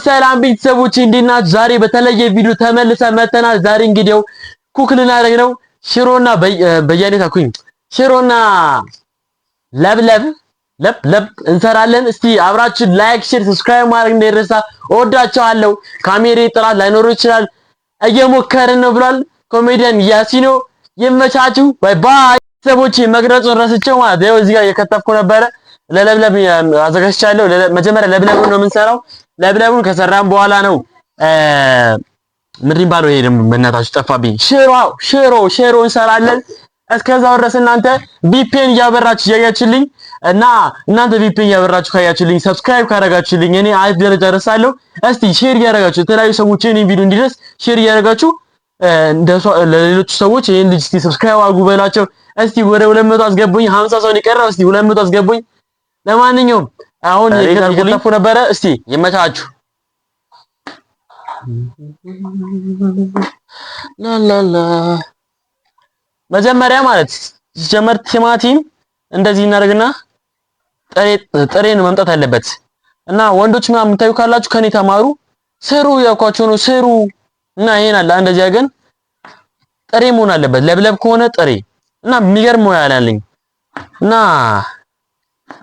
ሰላም ቤተሰቦች እንዴት ናችሁ? ዛሬ በተለየ ቪዲዮ ተመልሰን መጥተናል። ዛሬ እንግዲህ ኩክ ልናደርግ ነው። ሽሮና በየአይነት አኩኝ ሽሮና ለብለብ እንሰራለን። እስቲ አብራችሁ ላይክ፣ ሼር፣ ሰብስክራይብ ማድረግ እንዳይረሳ። እወዳችኋለሁ። ካሜራዬ ጥራት ላይኖረው ይችላል፣ እየሞከርን ነው ብሏል ኮሜዲያን ያሲኖ። ይመቻችሁ። ባይ ባይ። ቤተሰቦች መቅረጹን ረስቼው ማለት ነው። እዚህ ጋር እየከተፍኩ ነበረ። ለለብለብ አዘጋጅቻለሁ። መጀመሪያ ለብለቡን ነው የምንሰራው። ለብለቡን ከሰራን በኋላ ነው ምንድን ባለው ይሄ ደግሞ በእናታችሁ ጠፋብኝ። ሽሮ እንሰራለን። እስከዛው ድረስ እናንተ ቪፒኤን እያበራችሁ ያያችሁልኝ እና እናንተ ቪፒኤን እያበራችሁ ካያችሁልኝ ሰብስክራይብ ካደረጋችሁልኝ እኔ አሪፍ ደረጃ ደርሳለሁ። እስቲ ሼር እያደረጋችሁ የተለያዩ ሰዎች እኔ ቪዲዮ እንዲደርስ ሼር እያደረጋችሁ ለሌሎች ሰዎች ይሄን ልጅ እስቲ ሰብስክራይብ አድርጉ በላቸው። እስቲ ወደ 200 አስገቡኝ። 50 ሰው ይቀራው። እስቲ 200 አስገቡኝ። ለማንኛውም አሁን እየተጠፉ ነበረ። እስቲ ይመቻችሁ። ላላላ መጀመሪያ ማለት ሲጀመር ቲማቲም እንደዚህ እናደርግና ጥሬን መምጣት አለበት እና ወንዶች ምናምን የምታዩ ካላችሁ ከኔ ተማሩ። ስሩ ያውቋቸው ነው ስሩ እና ይሄን አለ እንደዚህ ግን ጥሬ መሆን አለበት። ለብለብ ከሆነ ጥሬ እና የሚገርም ነው ያላለኝ እና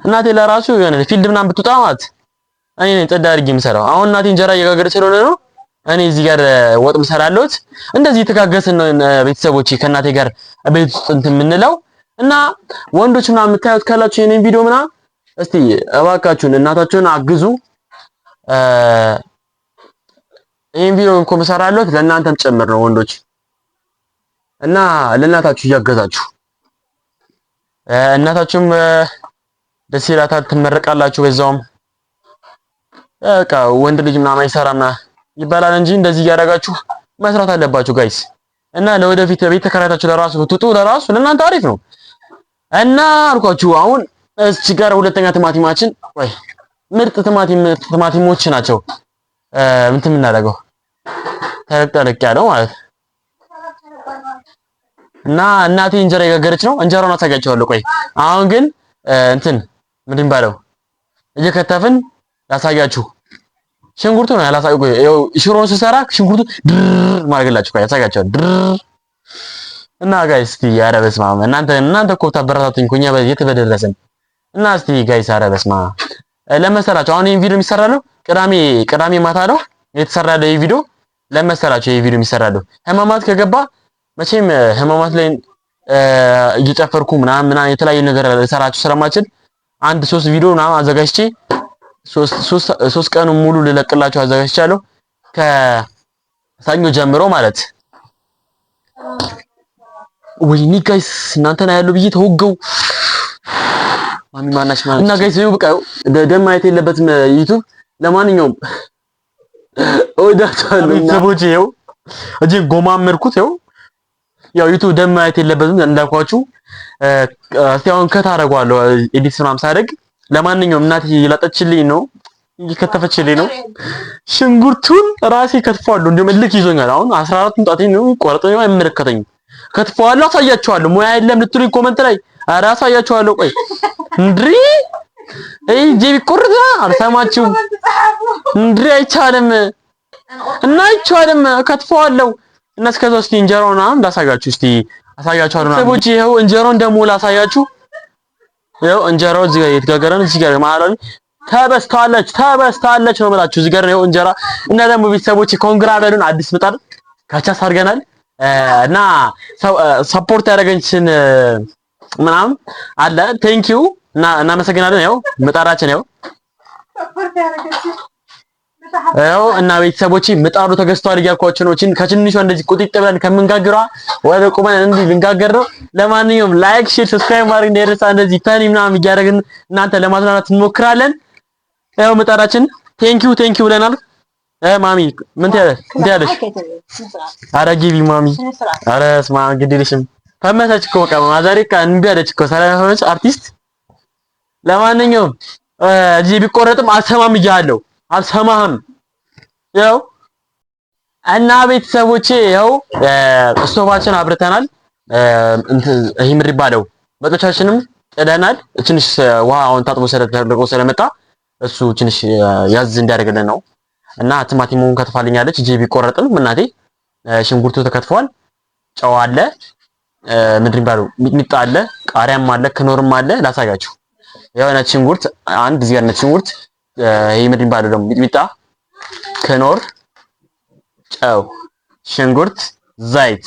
እናቴ ለራሱ የሆነ ፊልድ ምናምን ብትወጣ ማለት እኔ ነኝ ጸዳ አድርጌ የምሰራው። አሁን እናቴ እንጀራ እየጋገረች ስለሆነ ነው እኔ እዚህ ጋር ወጥ ምሰራለሁት። እንደዚህ የተጋገስን ነው ቤተሰቦቼ ከእናቴ ጋር ቤት ውስጥ እንትን የምንለው እና ወንዶች ምናምን የምታዩት ካላችሁ የኔን ቪዲዮ ምናምን እስቲ እባካችሁን እናታችሁን አግዙ። ይሄን ቪዲዮ እንኳን ምሰራለሁት ለእናንተም ጭምር ነው ወንዶች እና ለእናታችሁ እያገዛችሁ እናታችሁም ደስ ይላታል፣ ትመረቃላችሁ። በዛውም በቃ ወንድ ልጅ ምናምን አይሰራም ይባላል እንጂ እንደዚህ እያደረጋችሁ መስራት አለባችሁ ጋይስ። እና ለወደፊት ቤት ተከራይታችሁ ለራሱ ብትጡ ለራሱ ለእናንተ አሪፍ ነው እና አልኳችሁ። አሁን እዚህ ጋር ሁለተኛ ቲማቲማችን ወይ ምርጥ ቲማቲሞች ናቸው እንትን የምናደርገው ተለቅ ያለው ማለት እና እናቴ እንጀራ የጋገረች ነው። እንጀራውን አሳያችኋለሁ። ቆይ አሁን ግን እንትን ምንድን ባለው እየከተፍን ላሳያችሁ። ሽንኩርቱ ነው ያላሳዩ። ይኸው ሽሮን ስሰራ ሽንኩርቱ ድር ማድረግላችሁ ቆይ ያሳያችኋለሁ። ድር እና ጋይስ እስቲ ኧረ በስመ አብ እናንተ እኮ ታበረታቱኝ እኮ እኛ የት በደረስን እና እስቲ ጋይስ ኧረ በስመ አብ ለመሰላችሁ አሁን ይሄን ቪዲዮ የሚሰራለው ቅዳሜ ማታ ነው የተሰራለው። ይሄ ቪዲዮ ለመሰላችሁ ይሄ ቪዲዮ የሚሰራለው ህማማት ከገባ መቼም ህማማት ላይ እየጨፈርኩ ምናምን የተለያዩ ነገር ልሰራችሁ ስለማችል 3 ቪዲዮ ምናምን አዘጋጅቼ 3 ቀን ሙሉ ልለቅላችሁ አዘጋጅቻለሁ ከሰኞ ጀምሮ ማለት። ወይኔ ጋይስ እናንተና ያለው ብዬ ተወገው ማሚ ማናሽ ማለት እና ጋይስ ይኸው በቃ ደም ማየት የለበትም ዩቲዩብ። ለማንኛውም እወዳችኋለሁ ቤተሰቦቼ። ይኸው እጄን ጎማመርኩት። ያው ዩቲዩብ ደም ማየት የለበትም እንዳልኳችሁ። እስቲ አሁን ከታረጋለሁ ኤዲት ምናምን ሳደርግ። ለማንኛውም እናቴ ይላጠችልኝ ነው እየከተፈችልኝ ነው። ሽንኩርቱን ራሴ ከትፈዋለሁ። እንደውም እልክ ይዞኛል አሁን 14 ጣቴን ነው ቆርጠኛው አይመለከተኝም። ከትፈዋለሁ። አሳያችኋለሁ። ሙያ የለም ልትሉኝ ኮሜንት ላይ ኧረ አሳያችኋለሁ። ቆይ እንድሪ ጄቢ ቁርጣ አልሰማችሁም እንድሪ አይቻልም እና አይቻልም ከትፈዋለሁ። እና እስከዛው እስቲ እንጀራውን ላሳያችሁ። እስቲ አሳያችኋለሁ ሰዎች። ይኸው እንጀራውን ደግሞ ላሳያችሁ። ይኸው እንጀራው እዚህ ጋር የተጋገረ ነው። እዚህ ጋር ማለት ተበስታለች ነው የምላችሁ። እዚህ ጋር ነው እንጀራ። እና ደግሞ ቤተሰቦች ኮንግራ በሉን። አዲስ ምጣድ ካቻስ አድርገናል እና ሰፖርት ያደረገችን ምናምን አለ ቴንኪው እና እናመሰግናለን። ይኸው ምጣዳችን ይኸው እና ቤተሰቦቼ ምጣዱ ተገዝቷል እያልኳችሁ ነው። ከትንሿ እንደዚህ ቁጥጥ ብለን ከምንጋግረዋ ወደ ቁመን እንዲህ ልንጋገር ነው። ለማንኛውም ላይክ፣ ሼር፣ ሰብስክራይብ ማድረግ እንዳይረሳ። እንደዚህ ፈኒ ምናምን እያደረግን እናንተ ለማዝናናት እንሞክራለን። ያው ምጣዳችን ቴንኪው ብለናል። ማሚ ምን ትያለሽ? ኧረ ግቢ ማሚ። ኧረ ስማ ግድልሽም ፈመሰች እኮ በቃ ማዛሬ እንቢ አለች እኮ ሰላማዊት አርቲስት። ለማንኛውም እዚህ ቢቆረጥም አልሰማም እያለሁ አልሰማህም። ያው እና ቤተሰቦቼ ያው ስቶቫችን አብርተናል። ይሄ ምድር ባለው መጥቻችንም ጥደናል። ትንሽ ውሃ አሁን ታጥቦ ስለመጣ እሱ ትንሽ ያዝ እንዲያደርግልን ነው እና ቲማቲሙን ከትፋልኛለች እጄ ቢቆረጥም እናቴ። ሽንኩርቱ ተከትፏል፣ ጨው አለ፣ ምንድን ይባላል ሚጥሚጣ አለ፣ ቃሪያም አለ፣ ክኖርም አለ። ላሳያችሁ። ያው ነጭ ሽንኩርት አንድ እዚህ ጋር ነጭ ሽንኩርት፣ ይሄ ምንድን ይባላል ደግሞ ሚጥሚጣ፣ ክኖር፣ ጨው፣ ሽንኩርት፣ ዘይት፣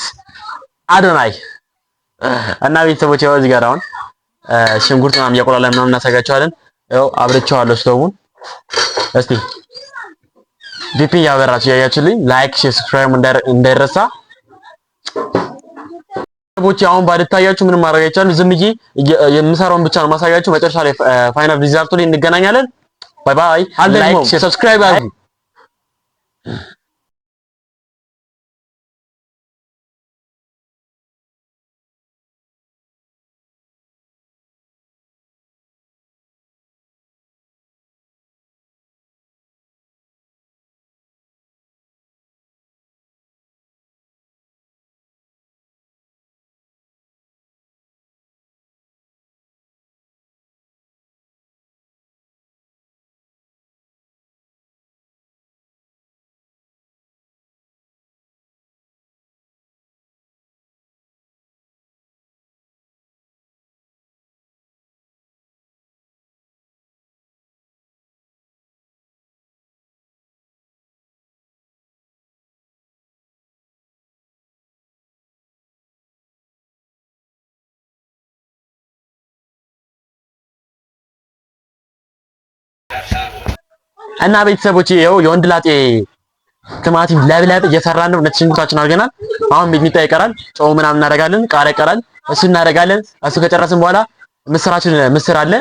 አዶናይ እና ቤተሰቦች ያው እዚህ ጋር አሁን ሽንኩርት ምናምን እያቆላለን ምናምን እናሳያቸዋለን። ያው አብርቼዋለሁ ስቶቡን። እስቲ ዲፒ ያበራችሁ ያያችሁልኝ፣ ላይክ ሼር ሰብስክራይብ እንዳይረሳ። ቤተሰቦች አሁን ባልታያችሁ ምንም ማድረግ አይቻልም። ዝም ብዬ የምሰራውን ብቻ ነው ማሳያችሁ። መጨረሻ ላይ ፋይናል ሪዛልቱ ላይ እንገናኛለን። ባይ ባይ። ላይክ ሼር ሰብስክራይብ አድርጉ። እና ቤተሰቦች ይኸው የወንድ ላጤ ቲማቲም ለብለብ እየሰራን ነው። ነጭ ሽንኩርታችን አድርገናል። አሁን ሚጥሚጣ ይቀራል፣ ጨው ምናምን እናደርጋለን፣ ቃሪያ ይቀራል። እሱ እናደርጋለን። እሱ ከጨረስን በኋላ ምስር አለ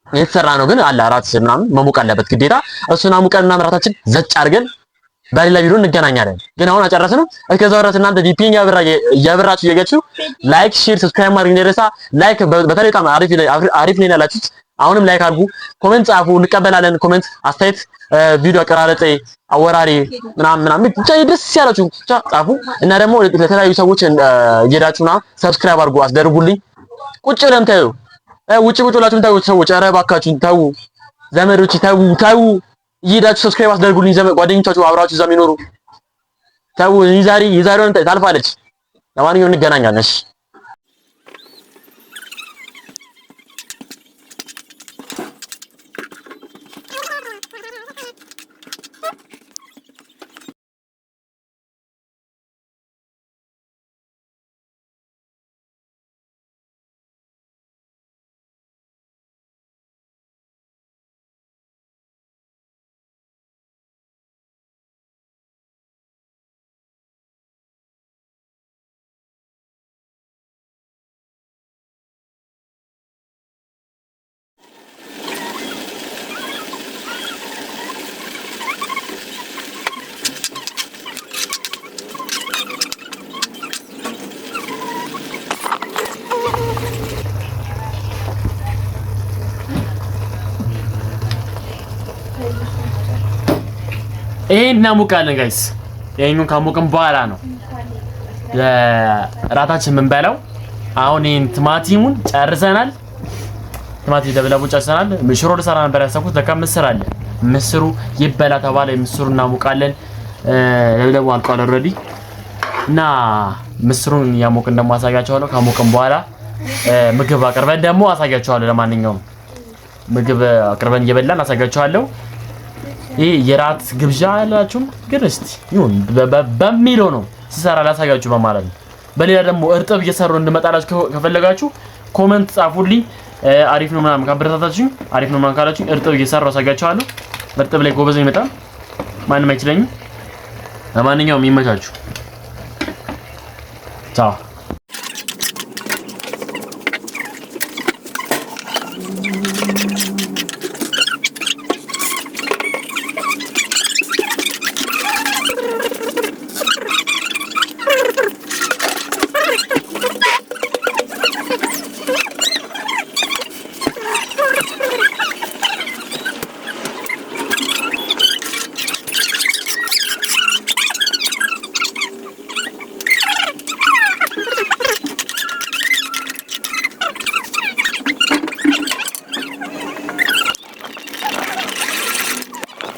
የተሰራ ነው ግን አለ አራት ምናምን መሞቅ አለበት ግዴታ። እሱን አሙቀን ምናምን ራታችን ዘጭ አድርገን በሌላ ቪዲዮ እንገናኛለን። ግን አሁን አጨረስንም። እስከዛው ድረስ እናንተ ዲፒንግ ያብራችሁ እየገችሁ ላይክ ሼር ሰብስክራይብ ማድረግ እንደረሳ። ላይክ በተለይ በጣም አሪፍ ላይ ያላችሁት አሁንም ላይክ አድርጉ፣ ኮሜንት ጻፉ፣ እንቀበላለን። ኮሜንት አስተያየት፣ ቪዲዮ አቀራረጤ፣ አወራሪ ምናምን ብቻ ደስ ያላችሁ ብቻ ጻፉ። እና ደግሞ ለተለያዩ ሰዎች እየሄዳችሁና ሰብስክራይብ አድርጉ፣ አስደርጉልኝ። ቁጭ ብለን ታዩ ውጭ ብላችሁም ታዩ ሰዎች፣ ኧረ እባካችሁን ተው፣ ዘመዶች ተው፣ እየሄዳችሁ ሰብስክራይብ አስደርጉልኝ። ጓደኞቻችሁ አብራችሁ እዛ የሚኖሩ ተው። የዛሬውን ታልፋለች። ለማንኛውም እንገናኛለን። እሺ ይሄን እናሙቃለን ጋይስ። ይሄንን ካሙቅን በኋላ ነው ለራታችን የምንበላው። አሁን ይሄን ቲማቲሙን ጨርሰናል። ቲማቲም ደብለቡ ጨርሰናል። ሽሮ ልሰራ ነበር ያሰብኩት፣ ለካ ምስር አለ። ምስሩ ይበላ ተባለ። ምስሩን እናሙቃለን። ደብለቡ አልቋል ኦልሬዲ እና ምስሩን ያሙቅን ደግሞ አሳያችኋለሁ። ካሙቅን በኋላ ምግብ አቅርበን ደግሞ አሳያችኋለሁ። ለማንኛውም ምግብ አቅርበን እየበላን አሳያችኋለሁ። ይሄ የራት ግብዣ አላችሁም ግን እስቲ ይሁን በሚለው ነው ሲሰራ ላሳያችሁ በማለት ነው። በሌላ ደግሞ እርጥብ እየሰሩ እንድመጣላችሁ ከፈለጋችሁ ኮሜንት ጻፉልኝ። አሪፍ ነው ምናምን ካበረታታችሁኝ፣ አሪፍ ነው ምናምን ካላችሁኝ እርጥብ እየሰራው አሳያችኋለሁ። እርጥብ ላይ ጎበዝ ይመጣል፣ ማንም አይችለኝም። ለማንኛውም ይመቻችሁ። ቻው።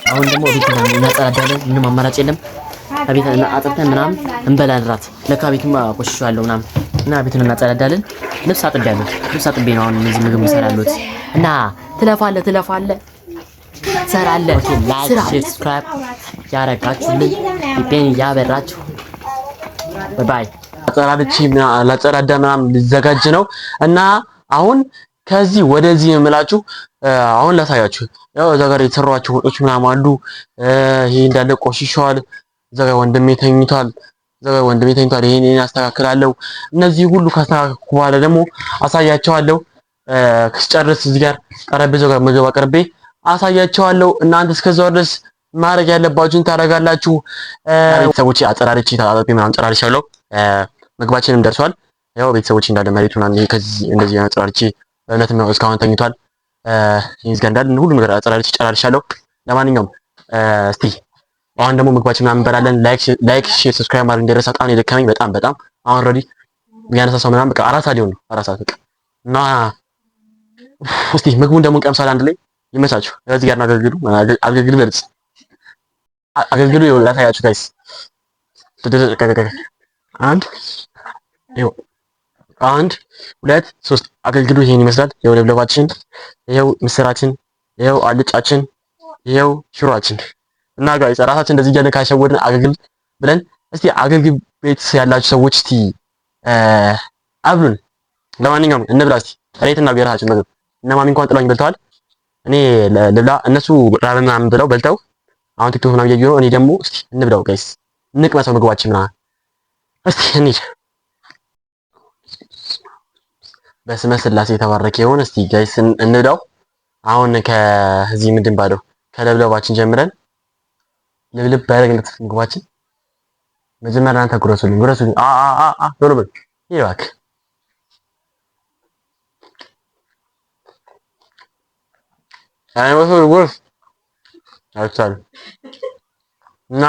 አሁን ደግሞ ቤት እናጸዳዳለን። ምንም አማራጭ የለም። ቤት አጥብተን ምናምን እንበላለን እራት። ለካ ቤትማ ቆሽሿለሁ ምናምን እና ቤቱን እናጸዳዳለን። ልብስ አጥቤያለሁ። ልብስ አጥቤ ነው አሁን እዚህ ምግብ እሰራለሁት እና ትለፋለህ ትሰራለህ። ኦኬ ላይክ ሰብስክራይብ ያረጋችሁልኝ ቤን ያበራችሁ ባይ። ላጸዳዳ ምናምን ሊዘጋጅ ነው እና አሁን ከዚህ ወደዚህ የምላችሁ አሁን ላሳያችሁ። ያው እዛ ጋር የተሰሯቸው ወጦች ምናምን አሉ። ይሄ እንዳለ ቆሽሿል። እዛ ጋር ወንድሜ ተኝቷል። ይሄን አስተካክላለሁ። እነዚህ ሁሉ ካስተካከልኩ በኋላ ደግሞ አሳያቸዋለሁ። ከስጨርስ እዚህ ጋር ጠረጴዛው ጋር ምግብ አቅርቤ አሳያቸዋለሁ። እናንተ እስከዛው ድረስ ማድረግ ያለባችሁን ታደርጋላችሁ። ቤተሰቦቼ አጸዳድቼ ታጣጥቤ ምናምን ጨራርሻለሁ። ምግባችንም ደርሷል። ያው ቤተሰቦቼ እንዳለ መሬቱን ከዚህ እንደዚህ አጸዳድቼ በእውነትም ነው እስካሁን ተኝቷል። ይሄን ጋር እንዳለ ሁሉ ነገር አጸዳድቼ ጨራርሻለሁ። ለማንኛውም እስቲ አሁን ደግሞ ምግባችን ምናምን እንበላለን። ላይክ ሼር ሰብስክራይብ ማድረግ እንደረሳ። በጣም የደከመኝ በጣም አሁን ኦልሬዲ ያነሳሳው ምናምን በቃ 4 ሰዓት ሊሆን ነው 4 ሰዓት በቃ እና እስቲ ምግቡን ደግሞ እንቀምሳለን አንድ ላይ። ይመቻችሁ። እዚህ ጋር አገልግሉ በልጽ አገልግሉ ላሳያችሁ ጋይስ። አንድ ሁለት ሶስት አገልግሉ ይሄን ይመስላል። ይኸው ለብለባችን፣ ይኸው ምስራችን፣ ይኸው አልጫችን፣ ይኸው ሽሮአችን እና ጋይስ ራሳችን እንደዚህ እያለን ካሸወድን አገልግል ብለን እስቲ አገልግል ቤት ያላችሁ ሰዎች እስቲ አብሉን። ለማንኛውም እንብላ እስቲ ሬትና የራሳችን ምግብ። እነ ማሚ እንኳን ጥላኝ በልተዋል። እኔ ልብላ፣ እነሱ ራበን ምናምን ብለው በልተው አሁን ቲክቶክ ምናምን እያዩ ነው። እኔ ደግሞ እስቲ እንብላው ጋይስ፣ እንቅመሰው ምግባችን ምናምን እስቲ እንሂድ። በስመ ስላሴ የተባረከ ይሁን። እስቲ ጋይስ እንብላው። አሁን ከዚህ ምንድን ባለው ከለብለባችን ጀምረን ልብልብ ባደረግነት ምግባችን መጀመሪያ እናንተ ጉረሱልኝ ቶሎ በል ይባክ። አይወሱ ጉርስ አይቻል እና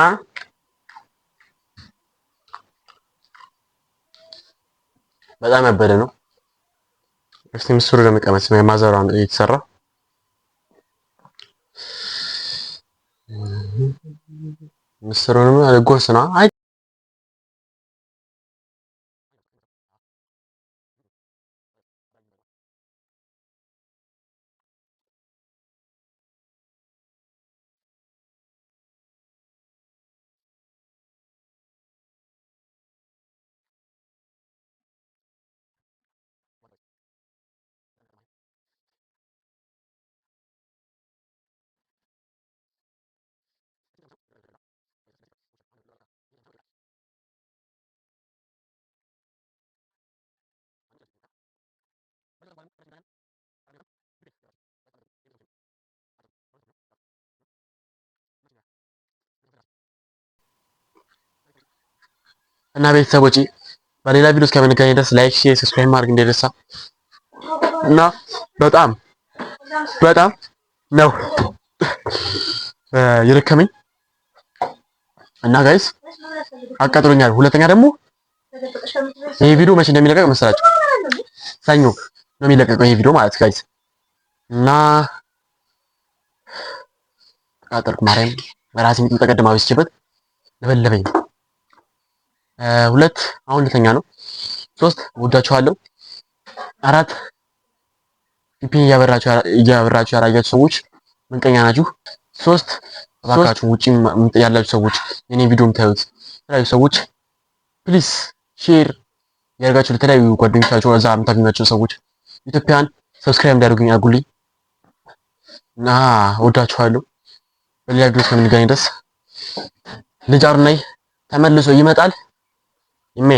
በጣም ያበደ ነው። እስቲ ምስሩ ለመቀመስ ማዘሯ እየተሰራ ምስሩንም አልጎርስ ነው። አይ እና ቤተሰቦቼ በሌላ ቪዲዮ እስከምንገናኝ ድረስ ላይክ፣ ሼር፣ ሰብስክራይብ ማድረግ እንዳይረሳ እና በጣም ነው የደከመኝ እና ጋይስ አቃጥሎኛል። ሁለተኛ ደግሞ ይሄ ቪዲዮ መቼ እንደሚለቀቅ መሰላችሁ? ሰኞ ነው የሚለቀቀው ይሄ ቪዲዮ ማለት ጋይስ እና አቃጠልኩ። ማርያም ራሴን ተቀደማ በስችበት ለበለበኝ። ሁለት አሁን ልተኛ ነው። 3 ወዳችኋለሁ። 4 ፒፒን እያበራችሁ ያላያችሁ ሰዎች ምንቀኛ ናችሁ። 3 እባካችሁ ውጪ ያላችሁ ሰዎች የኔ ቪዲዮ የምታዩት የተለያዩ ሰዎች ፕሊዝ ሼር ያደርጋችሁ ለተለያዩ ጓደኞቻችሁ እዛ የምታገኟቸው ሰዎች ኢትዮጵያን ሰብስክራይብ እንዲያደርጉኝ አድርጉልኝ እና ወዳችኋለሁ። በሌላ ቪዲዮ እስከምንገናኝ ድረስ ልጅ አርናይ ተመልሶ ይመጣል። ይሜ